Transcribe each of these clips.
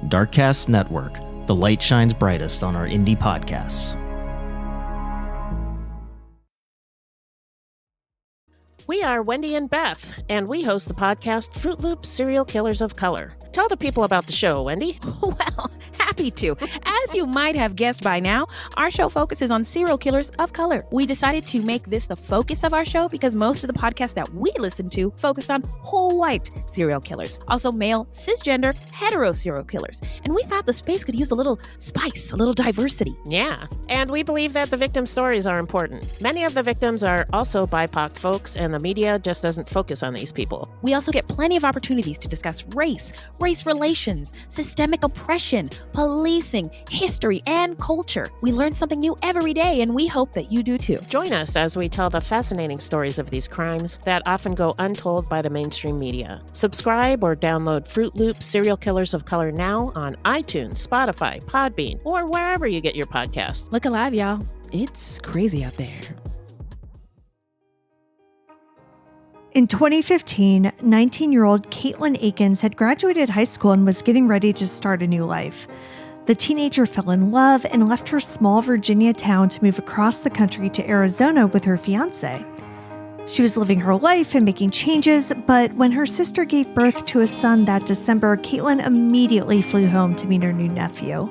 Darkcast Network, the light shines brightest on our indie podcasts. We are Wendy and Beth, and we host the podcast Fruit Loop Serial Killers of Color. Tell the people about the show, Wendy. Well, happy to. As you might have guessed by now, our show focuses on serial killers of color. We decided to make this the focus of our show because most of the podcasts that we listen to focused on whole white serial killers, also male, cisgender, hetero serial killers. And we thought the space could use a little spice, a little diversity. Yeah, and we believe that the victim stories are important. Many of the victims are also BIPOC folks, and the media just doesn't focus on these people. We also get plenty of opportunities to discuss race relations, systemic oppression, policing, history, and culture. We learn something new every day, and we hope that you do too. Join us as we tell the fascinating stories of these crimes that often go untold by the mainstream media. Subscribe or download Fruit Loop Serial Killers of Color now on iTunes, Spotify, Podbean, or wherever you get your podcasts. Look alive, y'all. It's crazy out there. In 2015, 19-year-old Katelin Akens had graduated high school and was getting ready to start a new life. The teenager fell in love and left her small Virginia town to move across the country to Arizona with her fiancé. She was living her life and making changes, but when her sister gave birth to a son that December, Katelin immediately flew home to meet her new nephew.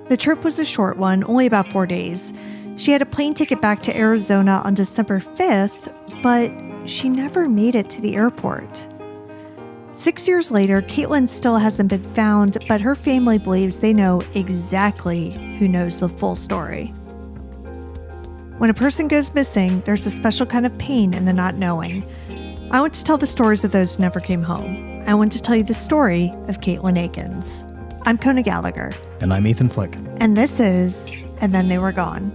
The trip was a short one, only about 4 days. She had a plane ticket back to Arizona on December 5th, but she never made it to the airport. 6 years later, Katelin still hasn't been found, but her family believes they know exactly who knows the full story. When a person goes missing, there's a special kind of pain in the not knowing. I want to tell the stories of those who never came home. I want to tell you the story of Katelin Akens. I'm Kona Gallagher. And I'm Ethan Flick. And this is And Then They Were Gone.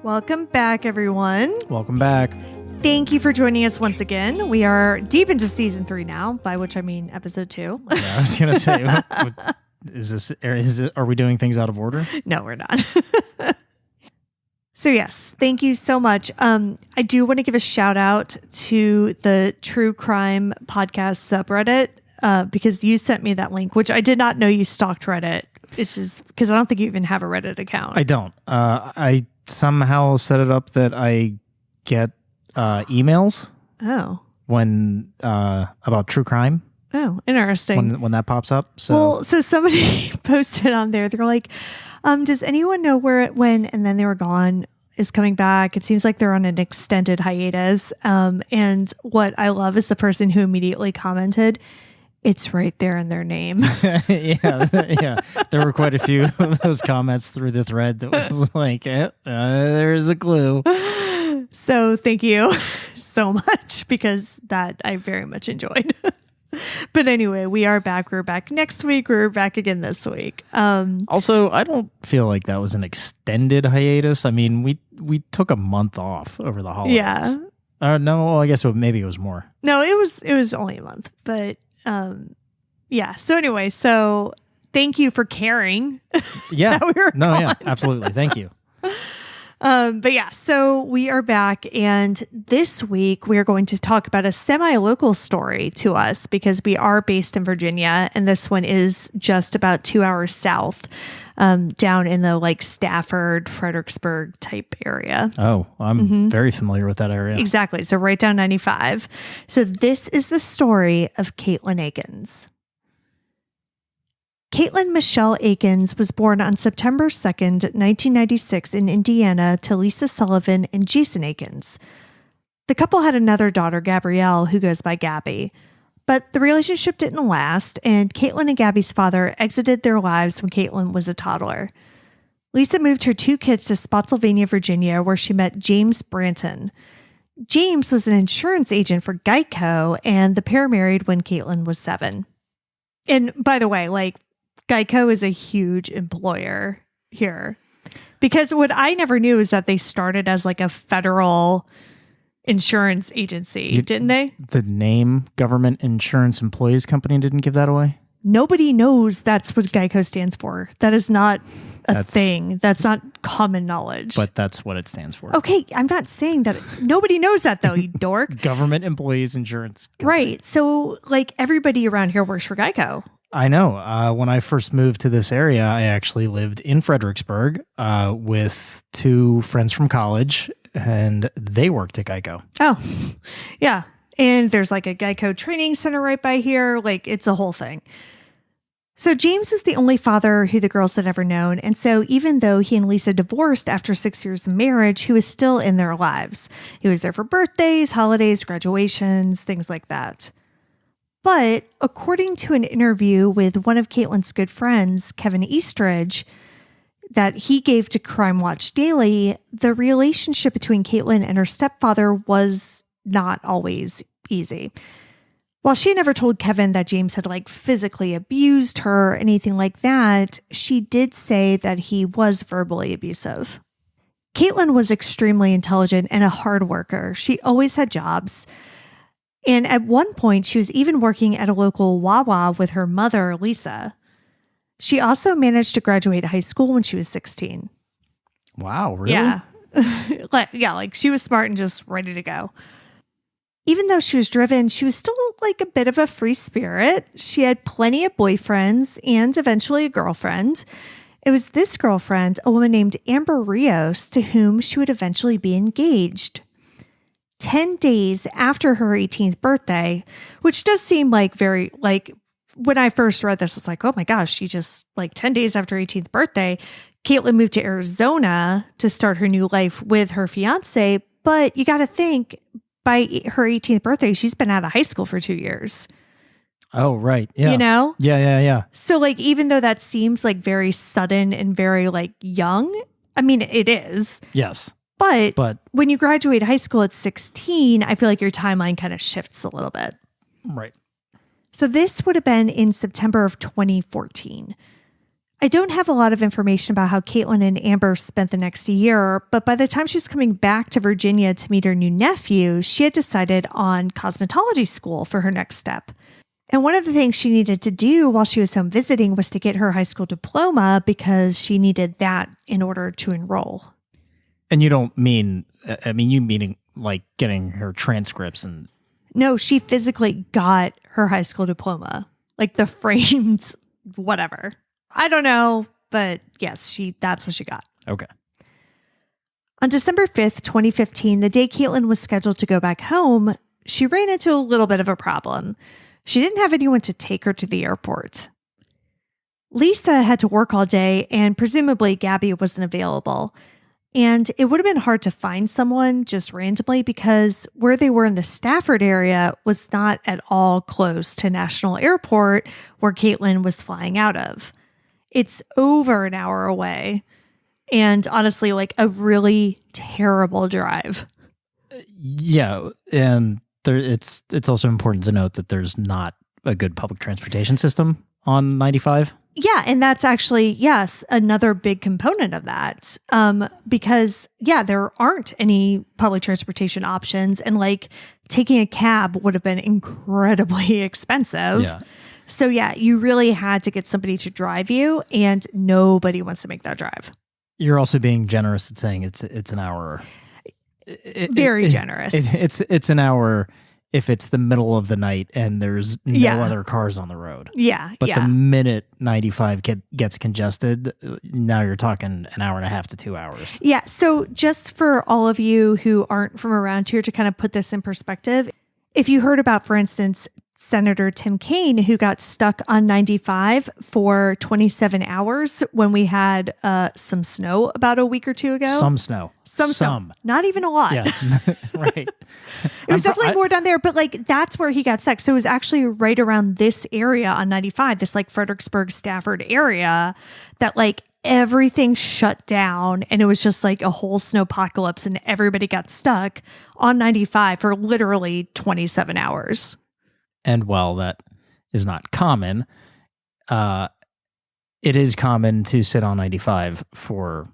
Welcome back, everyone. Welcome back. Thank you for joining us once again. We are deep into season 3 now, by which I mean episode 2. Yeah, I was going to say, are we doing things out of order? No, we're not. So yes, thank you so much. I do want to give a shout out to the True Crime Podcast subreddit because you sent me that link, which I did not know you stalked Reddit. It's just because I don't think you even have a Reddit account. I don't. I somehow set it up that I get emails. Oh. When about true crime. Oh, interesting. When that pops up. So somebody posted on there. They're like, does anyone know where it went? And then they were gone. Is coming back. It seems like they're on an extended hiatus. And what I love is the person who immediately commented, it's right there in their name. yeah. There were quite a few of those comments through the thread that was like, there's a clue. So thank you so much because that I very much enjoyed. But anyway, we are back. We're back next week. We're back again this week. Also, I don't feel like that was an extended hiatus. I mean, we took a month off over the holidays. Yeah. No, I guess maybe it was more. No, it was only a month, but yeah. So anyway, thank you for caring. Yeah. That we were gone. Yeah, absolutely. Thank you. But yeah, so we are back, and this week we are going to talk about a semi-local story to us because we are based in Virginia, and this one is just about 2 hours south, down in the like Stafford, Fredericksburg type area. Oh, I'm very familiar with that area. Exactly. So right down 95. So this is the story of Katelin Akens. Katelin Michelle Akens was born on September 2nd, 1996 in Indiana to Lisa Sullivan and Jason Akens. The couple had another daughter, Gabrielle, who goes by Gabby. But the relationship didn't last, and Katelin and Gabby's father exited their lives when Katelin was a toddler. Lisa moved her 2 kids to Spotsylvania, Virginia, where she met James Branton. James was an insurance agent for Geico, and the pair married when Katelin was 7. And by the way, like, Geico is a huge employer here, because what I never knew is that they started as like a federal insurance agency, didn't they? The name Government Insurance Employees Company didn't give that away? Nobody knows that's what Geico stands for. That is not a thing. That's not common knowledge. But that's what it stands for. Okay, I'm not saying that. Nobody knows that, though, you dork. Government Employees Insurance Company. Right. So, like, everybody around here works for Geico. I know. When I first moved to this area, I actually lived in Fredericksburg with 2 friends from college, and they worked at Geico. Oh, yeah. And there's like a Geico training center right by here. Like, it's a whole thing. So James was the only father who the girls had ever known. And so even though he and Lisa divorced after 6 years of marriage, he was still in their lives. He was there for birthdays, holidays, graduations, things like that. But according to an interview with one of Katelin's good friends, Kevin Eastridge, that he gave to Crime Watch Daily, the relationship between Katelin and her stepfather was not always easy. While she never told Kevin that James had like physically abused her or anything like that, she did say that he was verbally abusive. Katelin was extremely intelligent and a hard worker. She always had jobs. And at one point, she was even working at a local Wawa with her mother, Lisa. She also managed to graduate high school when she was 16. Wow, really? Yeah. Yeah, like she was smart and just ready to go. Even though she was driven, she was still like a bit of a free spirit. She had plenty of boyfriends and eventually a girlfriend. It was this girlfriend, a woman named Amber Rios, to whom she would eventually be engaged. 10 days after her 18th birthday, which does seem like very, like, when I first read this, I was like, oh my gosh, she just, like, 10 days after her 18th birthday, Katelin moved to Arizona to start her new life with her fiance. But you got to think, by her 18th birthday, she's been out of high school for 2 years. Oh, right. Yeah. You know? Yeah. So, like, even though that seems like very sudden and very, like, young, I mean, it is. Yes. But when you graduate high school at 16, I feel like your timeline kind of shifts a little bit. Right. So this would have been in September of 2014. I don't have a lot of information about how Katelin and Amber spent the next year, but by the time she was coming back to Virginia to meet her new nephew, she had decided on cosmetology school for her next step. And one of the things she needed to do while she was home visiting was to get her high school diploma because she needed that in order to enroll. And you don't mean, you meaning like getting her transcripts and... No, she physically got her high school diploma, like the framed whatever. I don't know, but yes, that's what she got. Okay. On December 5th, 2015, the day Katelin was scheduled to go back home, she ran into a little bit of a problem. She didn't have anyone to take her to the airport. Lisa had to work all day, and presumably Gabby wasn't available. And it would have been hard to find someone just randomly because where they were in the Stafford area was not at all close to National Airport where Katelin was flying out of. It's over an hour away. And honestly, like a really terrible drive. Yeah. And it's also important to note that there's not a good public transportation system on 95. Yeah, and that's actually, yes, another big component of that. Because, yeah, there aren't any public transportation options, and like taking a cab would have been incredibly expensive. Yeah. So, yeah, you really had to get somebody to drive you, and nobody wants to make that drive. You're also being generous at saying it's an hour. Very generous. It's an hour if it's the middle of the night and there's no other cars on the road. Yeah. But the minute 95 gets congested, now you're talking an hour and a half to 2 hours. Yeah. So just for all of you who aren't from around here to kind of put this in perspective, if you heard about, for instance, Senator Tim Kaine, who got stuck on 95 for 27 hours when we had some snow about a week or two ago. Some snow. Some. Not even a lot. Yeah, right. It was definitely more down there, but like that's where he got stuck. So it was actually right around this area on 95, this like Fredericksburg, Stafford area that like everything shut down and it was just like a whole snowpocalypse and everybody got stuck on 95 for literally 27 hours. And while that is not common, it is common to sit on 95 for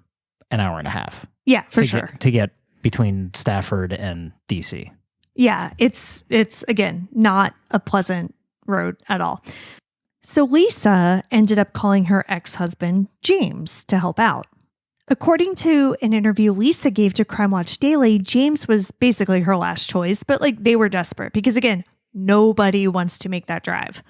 an hour and a half. Yeah, for sure. To get between Stafford and DC. Yeah, it's again, not a pleasant road at all. So Lisa ended up calling her ex-husband, James, to help out. According to an interview Lisa gave to Crime Watch Daily, James was basically her last choice, but like they were desperate because again, nobody wants to make that drive.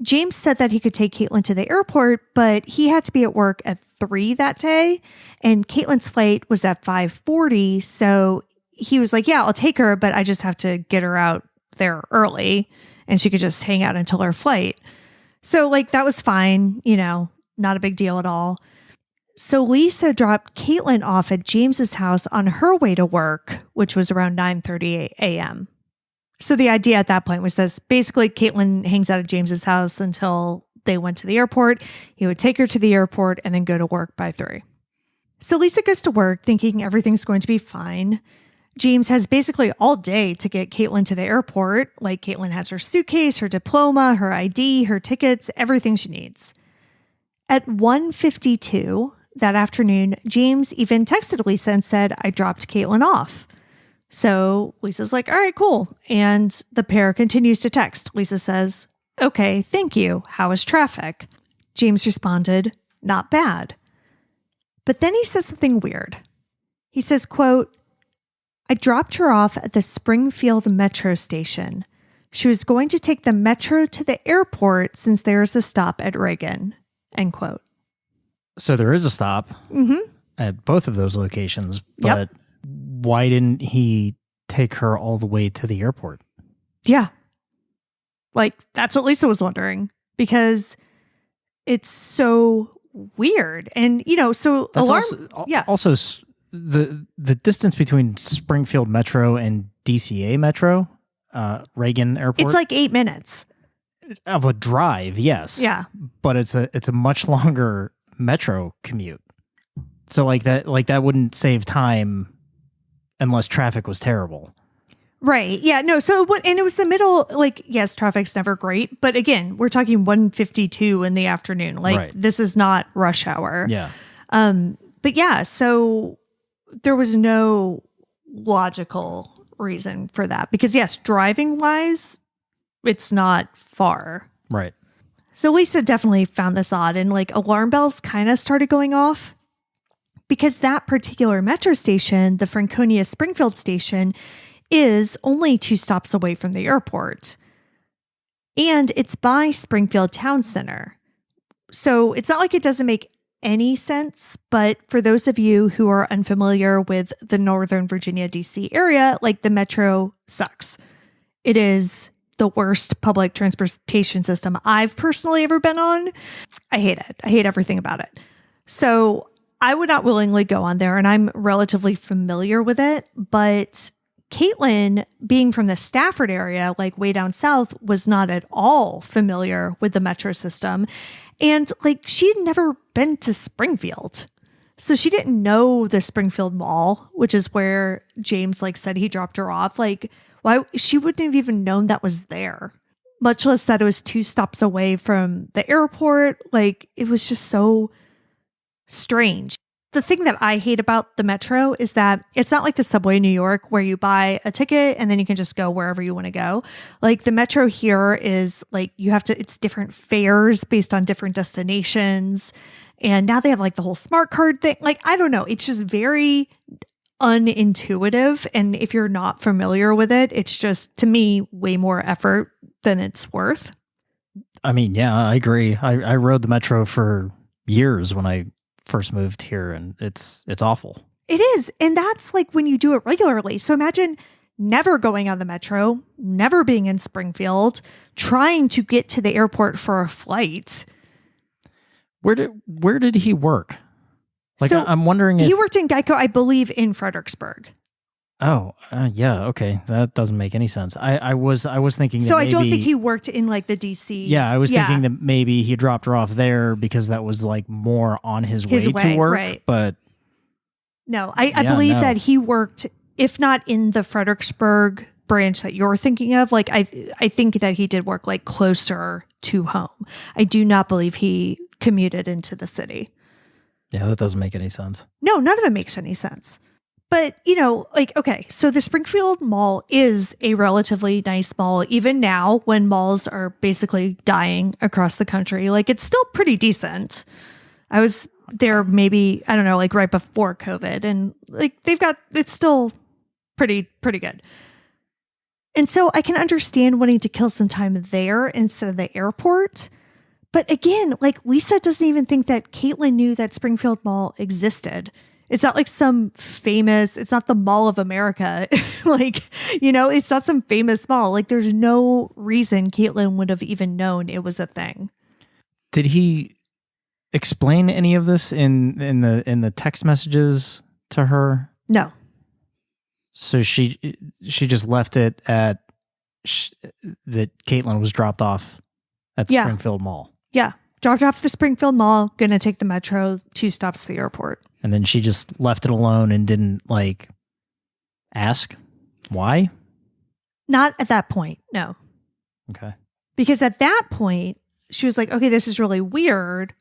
James said that he could take Katelin to the airport, but he had to be at work at 3 that day, and Caitlin's flight was at 5:40, so he was like, yeah, I'll take her, but I just have to get her out there early, and she could just hang out until her flight. So, like, that was fine, not a big deal at all. So Lisa dropped Katelin off at James's house on her way to work, which was around 9:30 a.m. So the idea at that point was this. Basically, Katelin hangs out at James's house until they went to the airport. He would take her to the airport and then go to work by 3. So Lisa goes to work thinking everything's going to be fine. James has basically all day to get Katelin to the airport. Like, Katelin has her suitcase, her diploma, her ID, her tickets, everything she needs. At 1:52 that afternoon, James even texted Lisa and said, I dropped Katelin off. So Lisa's like, all right, cool. And the pair continues to text. Lisa says, okay, thank you. How is traffic? James responded, not bad. But then he says something weird. He says, quote, I dropped her off at the Springfield metro station. She was going to take the metro to the airport since there's a stop at Reagan, end quote. So there is a stop at both of those locations, but why didn't he take her all the way to the airport? Yeah. Like, that's what Lisa was wondering, because it's so weird. And, so that's alarm. Also, the distance between Springfield Metro and DCA Metro, Reagan Airport. It's like 8 minutes of a drive, yes. Yeah. But it's a much longer metro commute. So like that wouldn't save time unless traffic was terrible. Right. Yeah. No. So it was the middle, like, yes, traffic's never great, but again, we're talking 1:52 in the afternoon. Like, right. This is not rush hour. Yeah. But yeah, so there was no logical reason for that because yes, driving wise, it's not far. Right. So Lisa definitely found this odd, and like alarm bells kind of started going off because that particular metro station, the Franconia Springfield station, is only 2 stops away from the airport. And it's by Springfield Town Center. So it's not like it doesn't make any sense, but for those of you who are unfamiliar with the Northern Virginia, DC area, like, the metro sucks. It is the worst public transportation system I've personally ever been on. I hate it. I hate everything about it. So I would not willingly go on there, and I'm relatively familiar with it, but Katelin, being from the Stafford area, like way down south, was not at all familiar with the metro system. And like, she'd never been to Springfield. So she didn't know the Springfield Mall, which is where James like said he dropped her off. Like, why? She wouldn't have even known that was there, much less that it was 2 stops away from the airport. Like, it was just so strange. The thing that I hate about the metro is that it's not like the subway in New York where you buy a ticket and then you can just go wherever you want to go. Like, the metro here is like, it's different fares based on different destinations. And now they have like the whole smart card thing. Like, I don't know. It's just very unintuitive. And if you're not familiar with it, it's just, to me, way more effort than it's worth. I mean, yeah, I agree. I rode the metro for years when I first moved here, and it's awful. It is. And that's like when you do it regularly. So imagine never going on the metro, never being in Springfield, trying to get to the airport for a flight. Where did he work? Like, so I'm wondering if he worked in Geico, I believe, in Fredericksburg. Oh, yeah. Okay. That doesn't make any sense. I was thinking that So I maybe, don't think he worked in like the DC. yeah, I was thinking that maybe he dropped her off there because that was like more on his way to work. Right. But no, I believe that he worked, if not in the Fredericksburg branch that you're thinking of, like I think that he did work like closer to home. I do not believe he commuted into the city. Yeah, that doesn't make any sense. No, none of it makes any sense. But, like, okay, so the Springfield Mall is a relatively nice mall, even now when malls are basically dying across the country. Like, it's still pretty decent. I was there maybe, I don't know, like right before COVID, and like it's still pretty good. And so I can understand wanting to kill some time there instead of the airport. But again, like Lisa doesn't even think that Katelin knew that Springfield Mall existed. It's not like it's not the Mall of America. Like, it's not some famous mall. Like, there's no reason Katelin would have even known it was a thing. Did he explain any of this in the text messages to her? No. So she just left it at that Katelin was dropped off at the Springfield Mall. Yeah. Dropped off the Springfield Mall, gonna take the metro, 2 stops to the airport. And then she just left it alone and didn't like ask why? Not at that point, no. Okay. Because at that point, she was like, okay, this is really weird,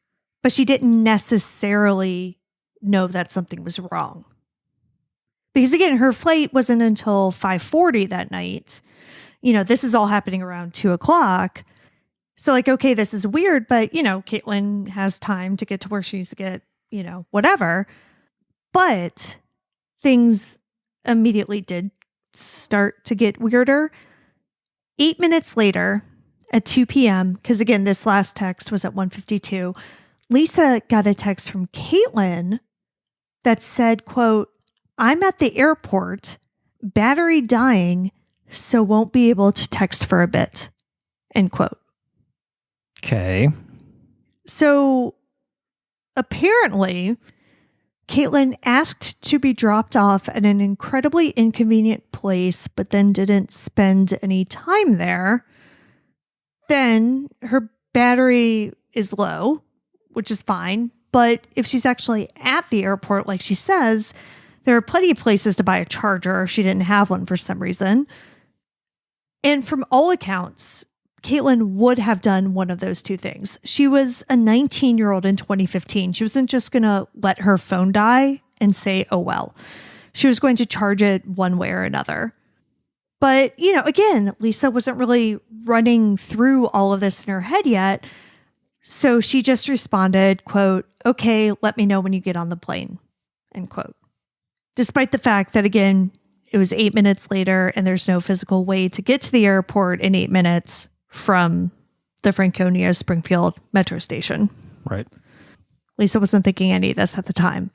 but she didn't necessarily know that something was wrong. Because again, her flight wasn't until 5:40 that night. This is all happening around 2:00. So like, okay, this is weird, but Katelin has time to get to where she needs to get, whatever. But things immediately did start to get weirder. 8 minutes later at 2 p.m., because again, this last text was at 1:52, Lisa got a text from Katelin that said, quote, "I'm at the airport, battery dying, so won't be able to text for a bit," end quote. Okay. So apparently, Katelin asked to be dropped off at an incredibly inconvenient place, but then didn't spend any time there. Then her battery is low, which is fine. But if she's actually at the airport, like she says, there are plenty of places to buy a charger if she didn't have one for some reason. And from all accounts, Katelin would have done one of those two things. She was a 19-year-old in 2015. She wasn't just going to let her phone die and say, oh, well. She was going to charge it one way or another. But, again, Lisa wasn't really running through all of this in her head yet. So she just responded, quote, "Okay, let me know when you get on the plane," end quote. Despite the fact that, again, it was 8 minutes later and there's no physical way to get to the airport in 8 minutes from the Franconia Springfield metro station. Right. Lisa wasn't thinking any of this at the time.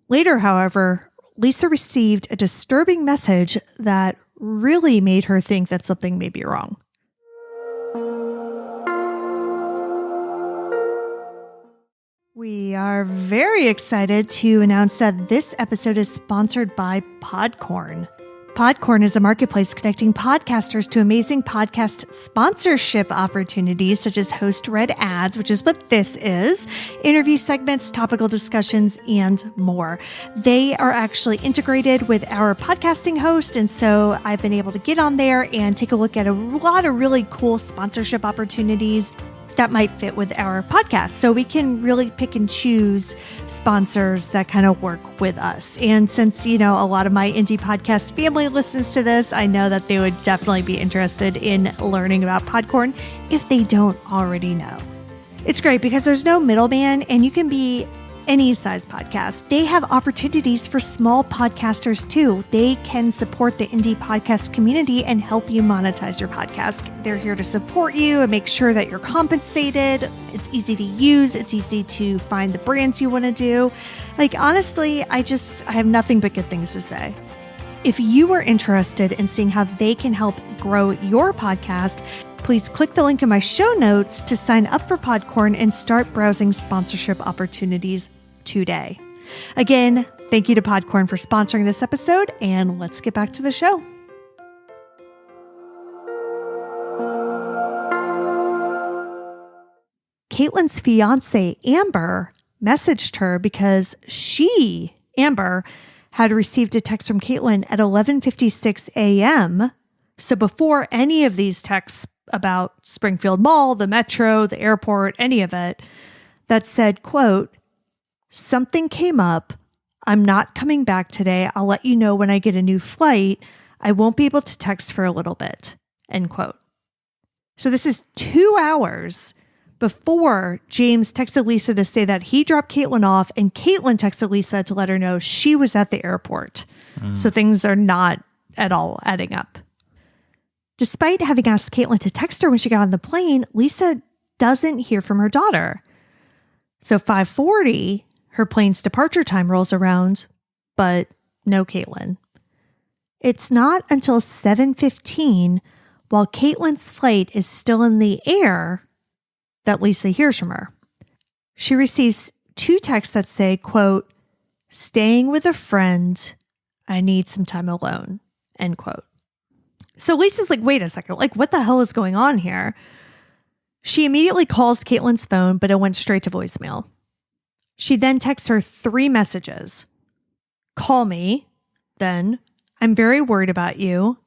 Later, however, Lisa received a disturbing message that really made her think that something may be wrong. We are very excited to announce that this episode is sponsored by Podcorn. Podcorn is a marketplace connecting podcasters to amazing podcast sponsorship opportunities such as host-read ads, which is what this is, interview segments, topical discussions, and more. They are actually integrated with our podcasting host, and so I've been able to get on there and take a look at a lot of really cool sponsorship opportunities that might fit with our podcast. So we can really pick and choose sponsors that kind of work with us. And since, a lot of my indie podcast family listens to this, I know that they would definitely be interested in learning about Podcorn if they don't already know. It's great because there's no middleman and you can be any size podcast. They have opportunities for small podcasters too. They can support the indie podcast community and help you monetize your podcast. They're here to support you and make sure that you're compensated. It's easy to use. It's easy to find the brands you want to do. Like, honestly, I have nothing but good things to say. If you are interested in seeing how they can help grow your podcast, please click the link in my show notes to sign up for Podcorn and start browsing sponsorship opportunities today. Again, Thank you to Podcorn for sponsoring this episode, and let's get back to the show. Caitlin's fiance, Amber, messaged her because she, Amber, had received a text from Katelin at 11:56 a.m. So before any of these texts about Springfield Mall, the metro, the airport, any of it, that said, quote, "Something came up. I'm not coming back today. I'll let you know when I get a new flight. I won't be able to text for a little bit," end quote. So this is 2 hours before James texted Lisa to say that he dropped Katelin off, and Katelin texted Lisa to let her know she was at the airport. So things are not at all adding up. Despite having asked Katelin to text her when she got on the plane, Lisa doesn't hear from her daughter. So 5:40, her plane's departure time rolls around, but no Katelin. It's not until 7:15, while Caitlin's flight is still in the air, that Lisa hears from her. She receives 2 texts that say, quote, "Staying with a friend. I need some time alone," end quote. So Lisa's like, wait a second, like what the hell is going on here? She immediately calls Caitlin's phone, but it went straight to voicemail. She then texts her 3 messages. "Call me," then "I'm very worried about you,"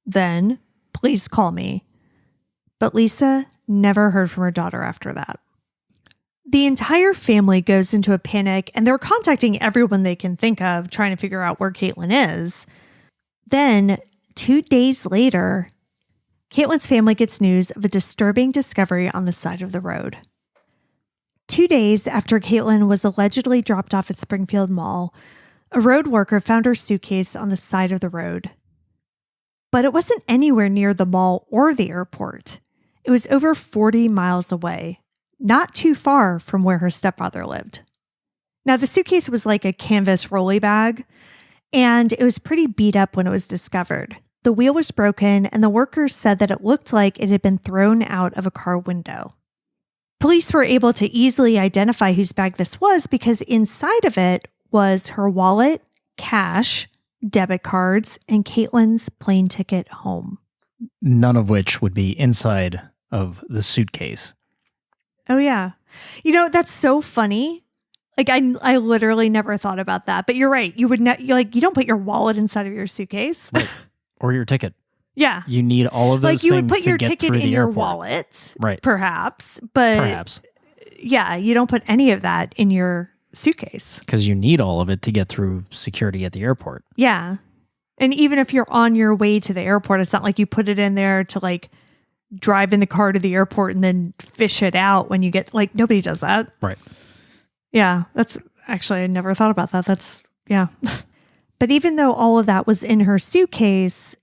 then "Please call me." But Lisa never heard from her daughter after that. The entire family goes into a panic, and they're contacting everyone they can think of, trying to figure out where Katelin is. Then, 2 days later, Caitlin's family gets news of a disturbing discovery on the side of the road. 2 days after Katelin was allegedly dropped off at Springfield Mall, a road worker found her suitcase on the side of the road. But it wasn't anywhere near the mall or the airport. It was over 40 miles away, not too far from where her stepfather lived. Now, the suitcase was like a canvas rolly bag, and it was pretty beat up when it was discovered. The wheel was broken, and the workers said that it looked like it had been thrown out of a car window. Police were able to easily identify whose bag this was because inside of it was her wallet, cash, debit cards, and Caitlin's plane ticket home. None of which would be inside of the suitcase. Oh, yeah. You know, that's so funny. Like, I literally never thought about that. But you're right. You would you don't put your wallet inside of your suitcase. Right. Or your ticket. Yeah. You need all of those things you would put to your get ticket through in the your airport. wallet. Right. Perhaps. But perhaps. Yeah, you don't put any of that in your suitcase. Because you need all of it to get through security at the airport. Yeah. And even if you're on your way to the airport, it's not like you put it in there to like drive in the car to the airport and then fish it out when you get, like, nobody does that. Right. Yeah. That's actually, I never thought about that. That's, yeah. But even though all of that was in her suitcase,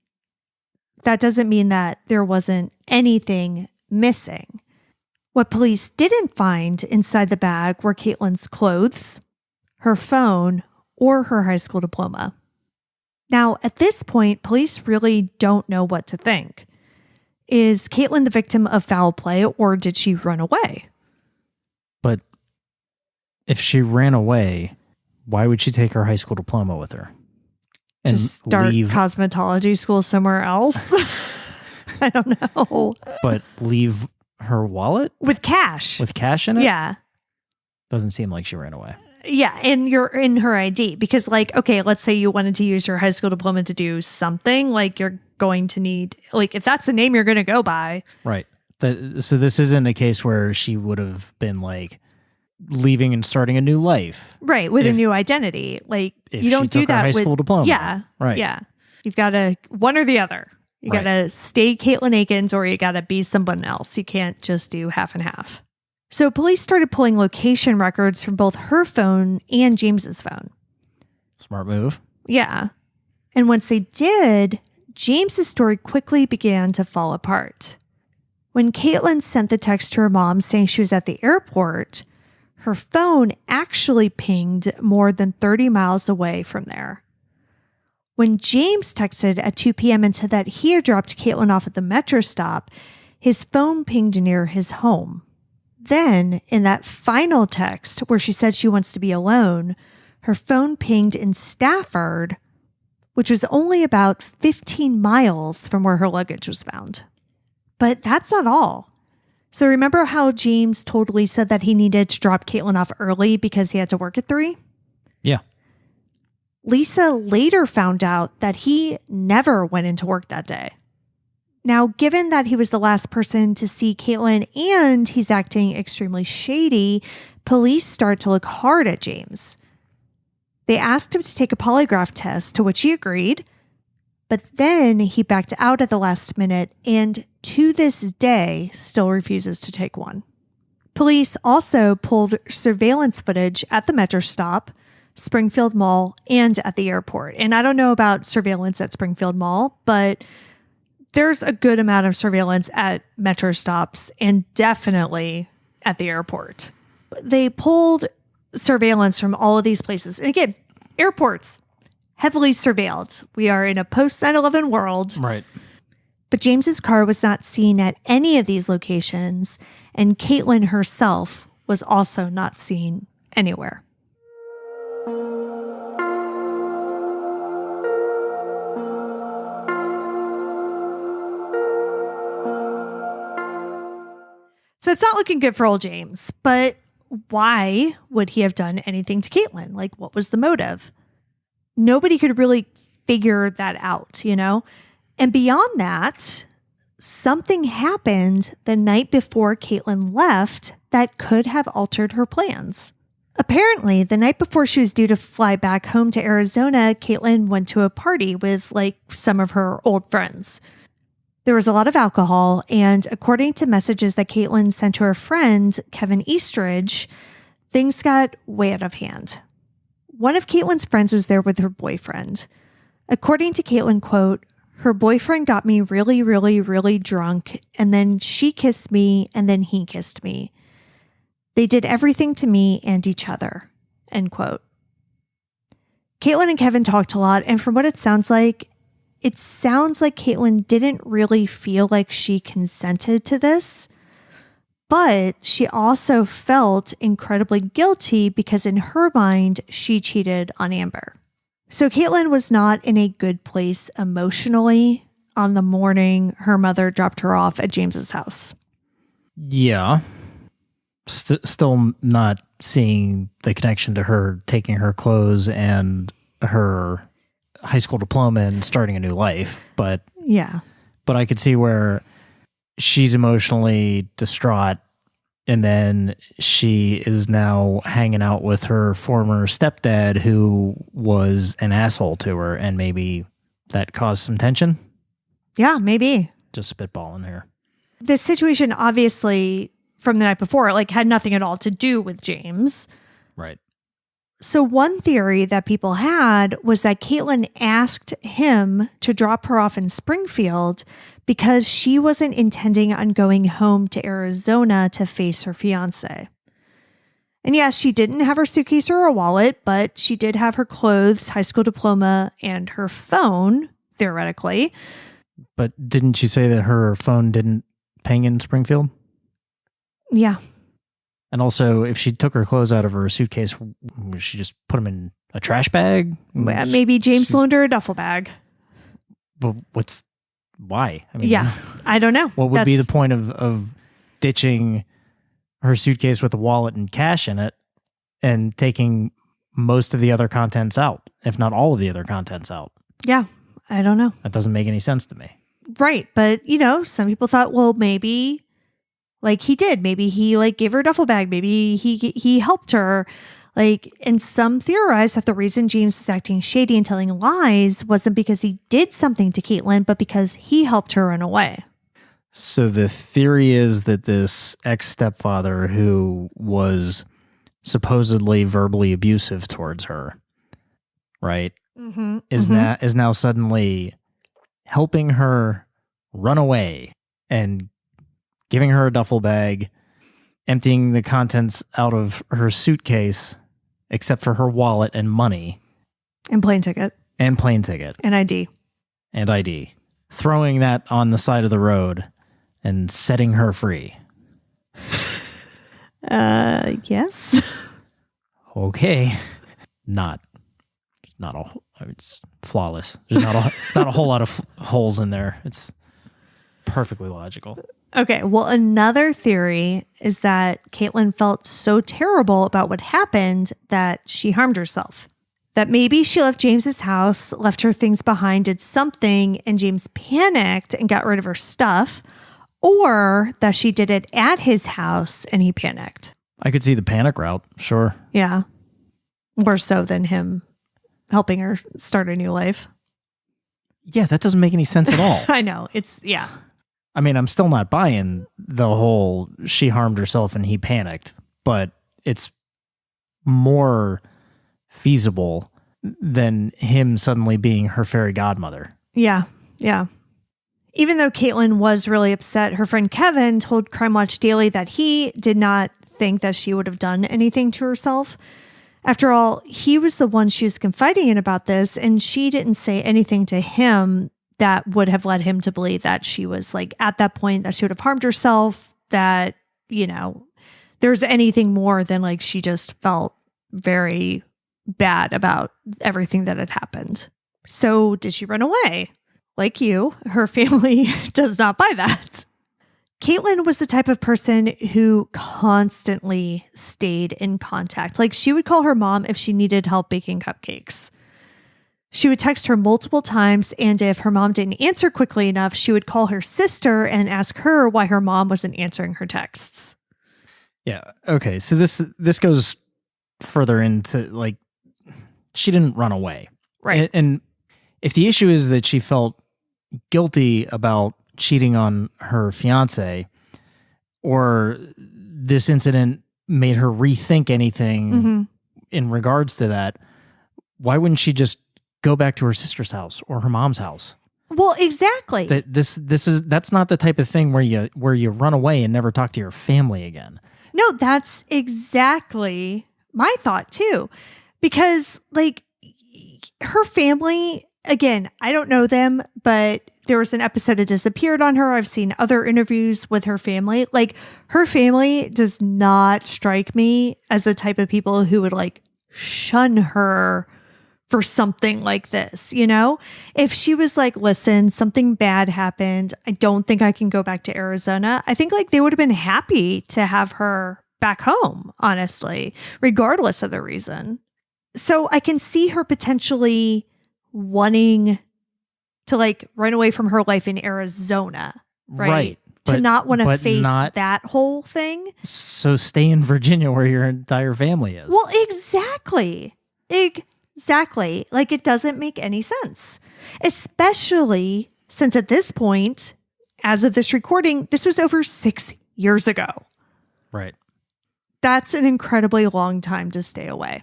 that doesn't mean that there wasn't anything missing. What police didn't find inside the bag were Caitlin's clothes, her phone, or her high school diploma. Now, at this point, police really don't know what to think. Is Katelin the victim of foul play, or did she run away? But if she ran away, why would she take her high school diploma with her? To start cosmetology school somewhere else? I don't know. But leave her wallet? With cash. With cash in it? Yeah. Doesn't seem like she ran away. Yeah, and you're in her ID because, like, okay, let's say you wanted to use your high school diploma to do something, like you're going to need, like, if that's the name you're going to go by. Right. So this isn't a case where she would have been, like, leaving and starting a new life. Right, with a new identity. Like, you don't do that high with school diploma. Yeah. Right. Yeah. You've got to, one or the other. You got to stay Katelin Akens or you got to be someone else. You can't just do half and half. So police started pulling location records from both her phone and James's phone. Smart move. Yeah. And once they did, James's story quickly began to fall apart. When Katelin sent the text to her mom saying she was at the airport, her phone actually pinged more than 30 miles away from there. When James texted at 2 p.m. and said that he had dropped Katelin off at the metro stop, his phone pinged near his home. Then, in that final text where she said she wants to be alone, her phone pinged in Stafford, which was only about 15 miles from where her luggage was found. But that's not all. So remember how James told Lisa that he needed to drop Katelin off early because he had to work at 3? Yeah. Lisa later found out that he never went into work that day. Now, given that he was the last person to see Katelin and he's acting extremely shady, police start to look hard at James. They asked him to take a polygraph test, to which he agreed, but then he backed out at the last minute and to this day still refuses to take one. Police also pulled surveillance footage at the metro stop, Springfield Mall, and at the airport. And I don't know about surveillance at Springfield Mall, but there's a good amount of surveillance at metro stops and definitely at the airport. They pulled surveillance from all of these places. And again, airports, heavily surveilled. We are in a post 9/11 world. Right. But James's car was not seen at any of these locations, and Katelin herself was also not seen anywhere. So it's not looking good for old James, but why would he have done anything to Katelin? Like, what was the motive? Nobody could really figure that out, you know? And beyond that, something happened the night before Katelin left that could have altered her plans. Apparently, the night before she was due to fly back home to Arizona, Katelin went to a party with some of her old friends. There was a lot of alcohol, and according to messages that Katelin sent to her friend, Kevin Eastridge, things got way out of hand. One of Katelin's friends was there with her boyfriend. According to Katelin, quote, "Her boyfriend got me really, really, really drunk, and then she kissed me, and then he kissed me. They did everything to me and each other," end quote. Katelin and Kevin talked a lot, and from what it sounds like Katelin didn't really feel like she consented to this, but she also felt incredibly guilty because in her mind, she cheated on Amber. So Katelin was not in a good place emotionally on the morning her mother dropped her off at James's house. Yeah. Still not seeing the connection to her taking her clothes and her high school diploma and starting a new life. But yeah, but I could see where she's emotionally distraught, and then she is now hanging out with her former stepdad who was an asshole to her, and maybe that caused some tension. Yeah, maybe. Just spitballing here. The situation obviously from the night before had nothing at all to do with James. Right. So one theory that people had was that Katelin asked him to drop her off in Springfield because she wasn't intending on going home to Arizona to face her fiance. And yes, she didn't have her suitcase or a wallet, but she did have her clothes, high school diploma, and her phone, theoretically. But didn't you say that her phone didn't ping in Springfield? Yeah. And also, if she took her clothes out of her suitcase, would she just put them in a trash bag? Maybe James loaned her a duffel bag. But why? I mean, yeah, I don't know. What would be the point of ditching her suitcase with a wallet and cash in it and taking most of the other contents out, if not all of the other contents out? Yeah, I don't know. That doesn't make any sense to me. Right. But, some people thought, well, maybe he did. Maybe he gave her a duffel bag. Maybe he helped her. And some theorized that the reason James was acting shady and telling lies wasn't because he did something to Katelin, but because he helped her run away. So the theory is that this ex-stepfather who was supposedly verbally abusive towards her, right, is now suddenly helping her run away and giving her a duffel bag, emptying the contents out of her suitcase, except for her wallet and money. And plane ticket. And plane ticket. And ID. And ID. Throwing that on the side of the road and setting her free. Yes. Okay. not it's flawless. There's not a whole lot of holes in there. It's perfectly logical. Okay, well, another theory is that Katelin felt so terrible about what happened that she harmed herself. That maybe she left James's house, left her things behind, did something, and James panicked and got rid of her stuff, or that she did it at his house and he panicked. I could see the panic route, sure. Yeah, more so than him helping her start a new life. Yeah, that doesn't make any sense at all. I know, yeah. I mean, I'm still not buying the whole she harmed herself and he panicked, but it's more feasible than him suddenly being her fairy godmother. Yeah. Even though Katelin was really upset, her friend Kevin told Crime Watch Daily that he did not think that she would have done anything to herself. After all, he was the one she was confiding in about this, and she didn't say anything to him that would have led him to believe that she was like at that point that she would have harmed herself, that, there's anything more than like she just felt very bad about everything that had happened. So did she run away? Like you, her family does not buy that. Katelin was the type of person who constantly stayed in contact. Like she would call her mom if she needed help baking cupcakes. She would text her multiple times, and if her mom didn't answer quickly enough, she would call her sister and ask her why her mom wasn't answering her texts. Yeah. Okay. So this goes further into like, she didn't run away. Right. And if the issue is that she felt guilty about cheating on her fiance, or this incident made her rethink anything in regards to that, why wouldn't she just go back to her sister's house or her mom's house? Well, exactly. That's not the type of thing where you run away and never talk to your family again. No, that's exactly my thought too. Because like her family, again, I don't know them, but there was an episode that disappeared on her. I've seen other interviews with her family. Like her family does not strike me as the type of people who would like shun her for something like this, If she was like, listen, something bad happened, I don't think I can go back to Arizona, I think like they would have been happy to have her back home, honestly, regardless of the reason. So I can see her potentially wanting to like run away from her life in Arizona, right? To not want to face that whole thing. So stay in Virginia where your entire family is. Well, exactly. Like it doesn't make any sense, especially since at this point, as of this recording, this was over 6 years ago. Right. That's an incredibly long time to stay away.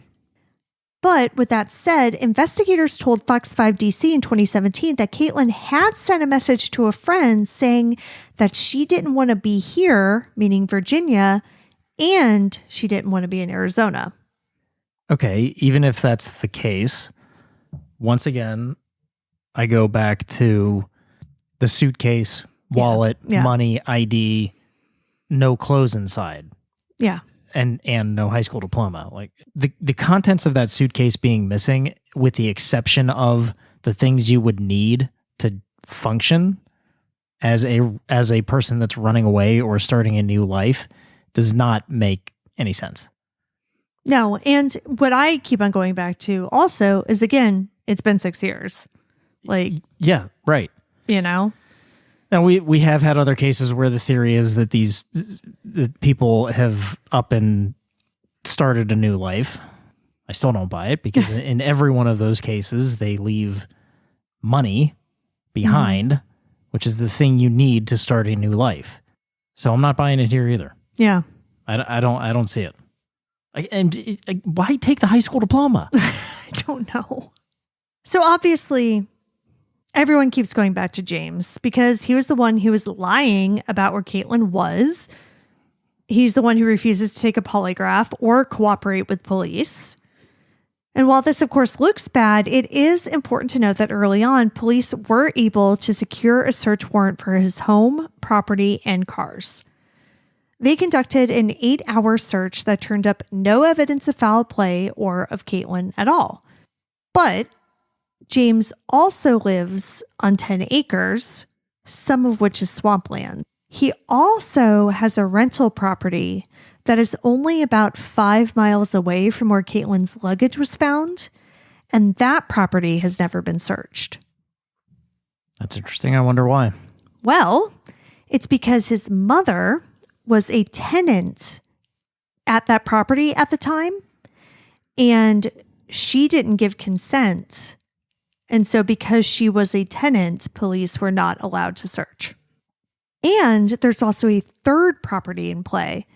But with that said, investigators told Fox 5 DC in 2017 that Katelin had sent a message to a friend saying that she didn't want to be here, meaning Virginia, and she didn't want to be in Arizona. Okay, even if that's the case, once again, I go back to the suitcase, wallet, money, ID, no clothes inside. Yeah. And no high school diploma. Like the contents of that suitcase being missing, with the exception of the things you would need to function as a person that's running away or starting a new life, does not make any sense. No, and what I keep on going back to also is, again, it's been 6 years. Like, yeah, right. Now we have had other cases where the theory is that that people have up and started a new life. I still don't buy it, because in every one of those cases, they leave money behind, which is the thing you need to start a new life. So I'm not buying it here either. Yeah. I don't see it. Why take the high school diploma? I don't know. So obviously, everyone keeps going back to James because he was the one who was lying about where Katelin was. He's the one who refuses to take a polygraph or cooperate with police. And while this, of course, looks bad, it is important to note that early on, police were able to secure a search warrant for his home, property, and cars. They conducted an 8-hour search that turned up no evidence of foul play or of Katelin at all. But James also lives on 10 acres, some of which is swampland. He also has a rental property that is only about 5 miles away from where Katelin's luggage was found, and that property has never been searched. That's interesting. I wonder why. Well, it's because his mother was a tenant at that property at the time, and she didn't give consent. And so because she was a tenant, police were not allowed to search. And there's also a third property in play.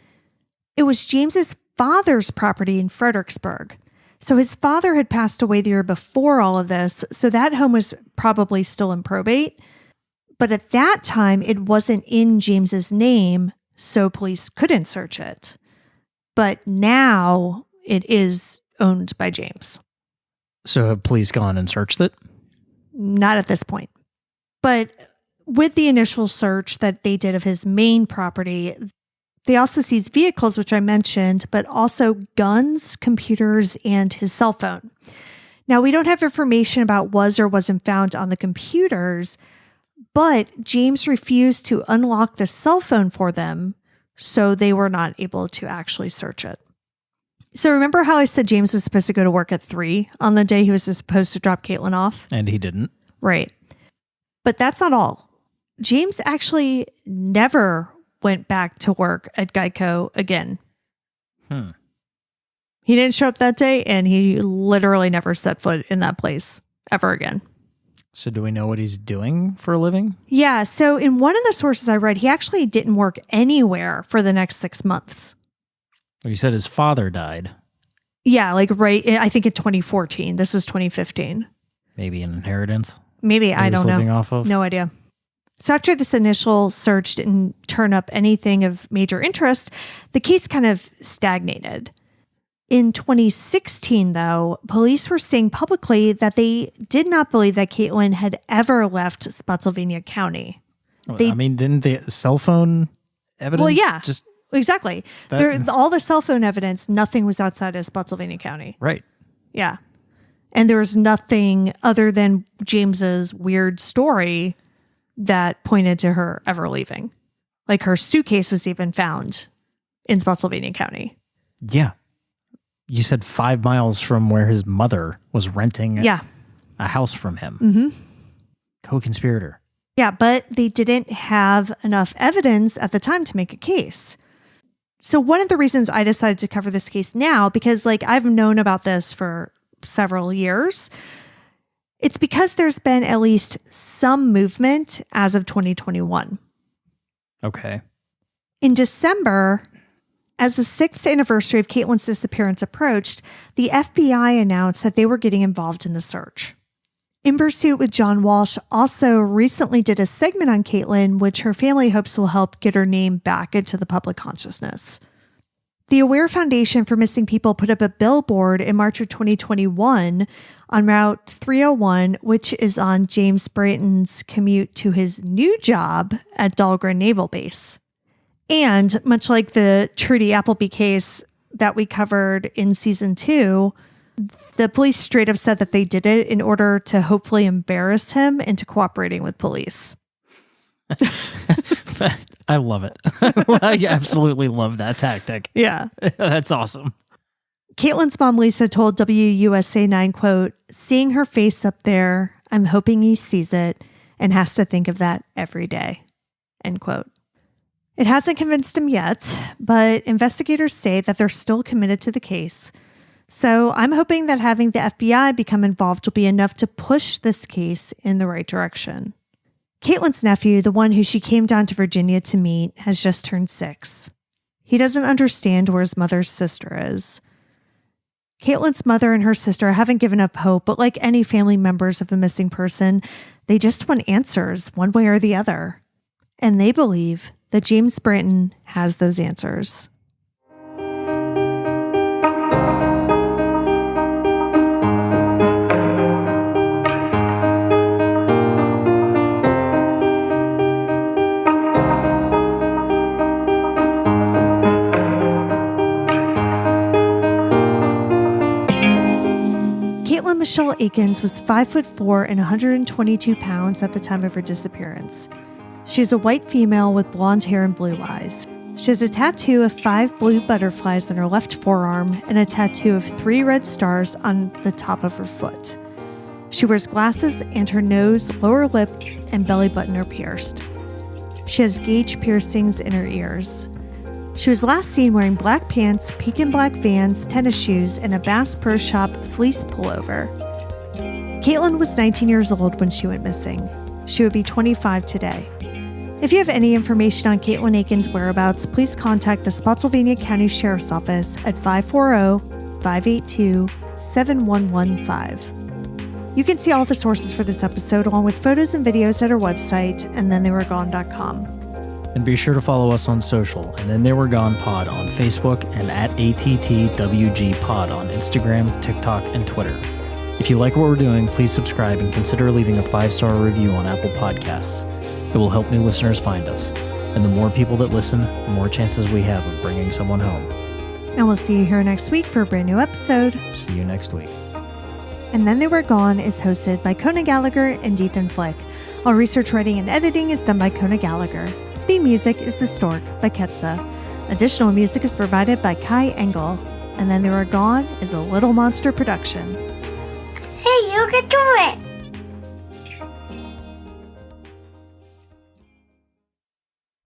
It was James's father's property in Fredericksburg. So his father had passed away the year before all of this, so that home was probably still in probate. But at that time, it wasn't in James's name, so police couldn't search it. But now it is owned by James. So have police gone and searched it? Not at this point. But with the initial search that they did of his main property, they also seized vehicles, which I mentioned, but also guns, computers, and his cell phone. Now, we don't have information about was or wasn't found on the computers, but James refused to unlock the cell phone for them, so they were not able to actually search it. So remember how I said James was supposed to go to work at 3 on the day he was supposed to drop Katelin off? And he didn't. Right. But that's not all. James actually never went back to work at Geico again. He didn't show up that day, and he literally never set foot in that place ever again. So do we know what he's doing for a living? Yeah. So in one of the sources I read, he actually didn't work anywhere for the next 6 months. Well, you said his father died. Yeah, like right, I think in 2014. This was 2015. Maybe an inheritance? Maybe, I don't know. Living off of? No idea. So after this initial search didn't turn up anything of major interest, the case kind of stagnated. In 2016, though, police were saying publicly that they did not believe that Katelin had ever left Spotsylvania County. Well, didn't the cell phone evidence? Well, yeah, just exactly. All the cell phone evidence, nothing was outside of Spotsylvania County. Right. Yeah. And there was nothing other than James's weird story that pointed to her ever leaving. Like her suitcase was even found in Spotsylvania County. Yeah. You said 5 miles from where his mother was renting a house from him. Mm-hmm. Co-conspirator. Yeah, but they didn't have enough evidence at the time to make a case. So one of the reasons I decided to cover this case now, because I've known about this for several years, it's because there's been at least some movement as of 2021. Okay. In December, as the 6th anniversary of Katelin's disappearance approached, the FBI announced that they were getting involved in the search. In Pursuit with John Walsh also recently did a segment on Katelin, which her family hopes will help get her name back into the public consciousness. The Aware Foundation for Missing People put up a billboard in March of 2021 on Route 301, which is on James Brayton's commute to his new job at Dahlgren Naval Base. And much like the Trudy Appleby case that we covered in season 2, the police straight up said that they did it in order to hopefully embarrass him into cooperating with police. I love it. I absolutely love that tactic. Yeah. That's awesome. Katelin's mom, Lisa, told WUSA 9, quote, "Seeing her face up there, I'm hoping he sees it and has to think of that every day," end quote. It hasn't convinced him yet, but investigators say that they're still committed to the case. So I'm hoping that having the FBI become involved will be enough to push this case in the right direction. Katelin's nephew, the one who she came down to Virginia to meet, has just turned 6. He doesn't understand where his mother's sister is. Katelin's mother and her sister haven't given up hope, but like any family members of a missing person, they just want answers one way or the other. And they believe that James Brayton has those answers. Michelle Akens was 5'4" and 122 pounds at the time of her disappearance. She is a white female with blonde hair and blue eyes. She has a tattoo of 5 blue butterflies on her left forearm and a tattoo of 3 red stars on the top of her foot. She wears glasses and her nose, lower lip, and belly button are pierced. She has gauge piercings in her ears. She was last seen wearing black pants, pecan black Vans, tennis shoes, and a Bass Pro Shop fleece pullover. Katelin was 19 years old when she went missing. She would be 25 today. If you have any information on Katelin Akens' whereabouts, please contact the Spotsylvania County Sheriff's Office at 540-582-7115. You can see all the sources for this episode along with photos and videos at our website, andthentheyweregone.com. And be sure to follow us on social, and Then They Were Gone Pod on Facebook and at ATTWG Pod on Instagram, TikTok, and Twitter. If you like what we're doing, please subscribe and consider leaving a 5-star review on Apple Podcasts. It will help new listeners find us. And the more people that listen, the more chances we have of bringing someone home. And we'll see you here next week for a brand new episode. See you next week. And Then They Were Gone is hosted by Kona Gallagher and Ethan Flick. All research, writing, and editing is done by Kona Gallagher. Theme music is The Stork by Ketsa. Additional music is provided by Kai Engel. And Then They Were Gone is a Little Monster production. Hey, you can do it!